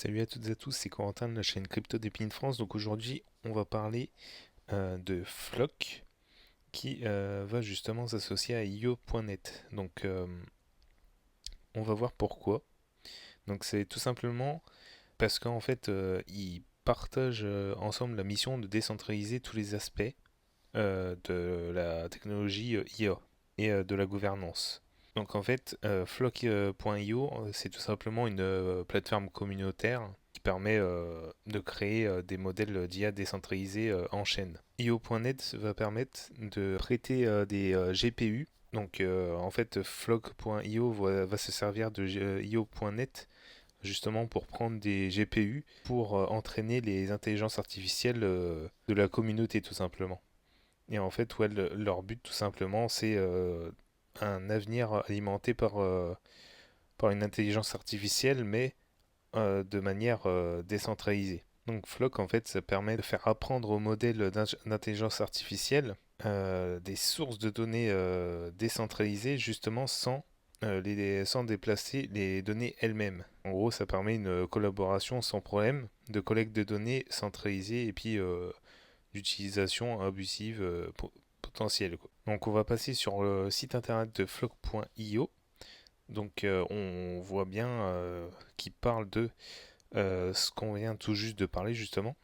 Salut à toutes et à tous, c'est Corentin de la chaîne Crypto d'Épine France. Donc aujourd'hui, on va parler de Flock qui va justement s'associer à io.net. Donc on va voir pourquoi. Donc c'est tout simplement parce qu'en fait, ils partagent ensemble la mission de décentraliser tous les aspects de la technologie IA et de la gouvernance. Donc en fait, Flock.io, c'est tout simplement une plateforme communautaire qui permet de créer des modèles d'IA décentralisés en chaîne. io.net va permettre de prêter des GPU. Donc en fait, Flock.io va se servir de io.net justement pour prendre des GPU pour entraîner les intelligences artificielles de la communauté tout simplement. Et en fait, ouais, leur but tout simplement, c'est un avenir alimenté par une intelligence artificielle, mais de manière décentralisée. Donc Flock, en fait, ça permet de faire apprendre aux modèles d'intelligence artificielle des sources de données décentralisées, justement sans déplacer les données elles-mêmes. En gros, ça permet une collaboration sans problème de collecte de données centralisée et puis d'utilisation abusive potentielle, quoi. Donc on va passer sur le site internet de flock.io. Donc on voit bien qu'il parle de ce qu'on vient tout juste de parler justement.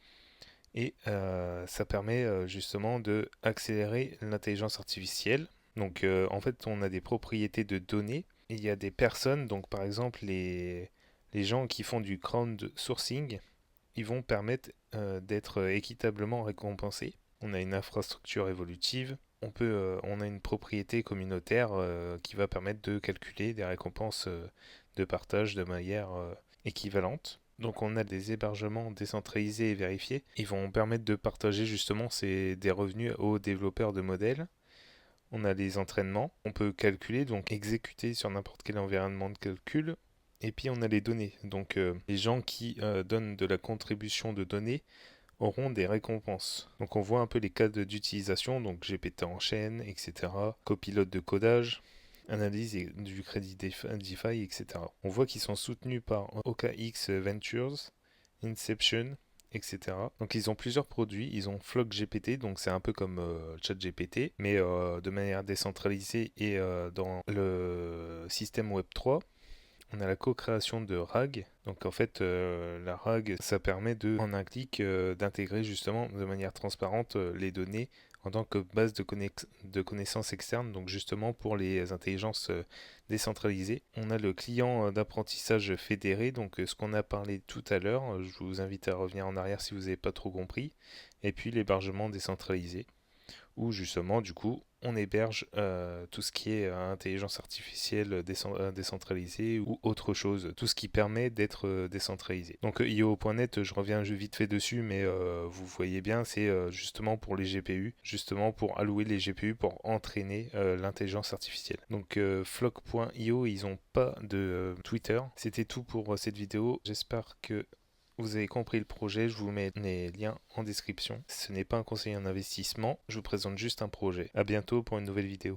Et ça permet justement de accélérer l'intelligence artificielle. Donc en fait on a des propriétés de données. Il y a des personnes, donc par exemple les gens qui font du crowdsourcing, ils vont permettre d'être équitablement récompensés. On a une infrastructure évolutive, on a une propriété communautaire qui va permettre de calculer des récompenses de partage de manière équivalente. Donc on a des hébergements décentralisés et vérifiés. Ils vont permettre de partager justement des revenus aux développeurs de modèles. On a les entraînements. On peut calculer, donc exécuter sur n'importe quel environnement de calcul. Et puis on a les données. Donc les gens qui donnent de la contribution de données auront des récompenses. Donc on voit un peu les cas d'utilisation, donc GPT en chaîne, etc. Copilote de codage, analyse du crédit DeFi, etc. On voit qu'ils sont soutenus par OKX Ventures, Inception, etc. Donc ils ont plusieurs produits, ils ont Flock GPT, donc c'est un peu comme ChatGPT, mais de manière décentralisée et dans le système Web3. On a la co-création de RAG. Donc en fait, la RAG, ça permet en un clic d'intégrer justement de manière transparente les données en tant que base de connaissances externes, donc justement pour les intelligences décentralisées. On a le client d'apprentissage fédéré, donc ce qu'on a parlé tout à l'heure. Je vous invite à revenir en arrière si vous n'avez pas trop compris. Et puis l'hébergement décentralisé où justement, du coup, on héberge tout ce qui est intelligence artificielle décentralisée ou autre chose, tout ce qui permet d'être décentralisé. Donc io.net, je reviens vite fait dessus, mais vous voyez bien, c'est justement pour les GPU, justement pour allouer les GPU pour entraîner l'intelligence artificielle. Donc flock.io, ils n'ont pas de Twitter. C'était tout pour cette vidéo. J'espère que vous avez compris le projet, je vous mets les liens en description. Ce n'est pas un conseil en investissement, je vous présente juste un projet. A bientôt pour une nouvelle vidéo.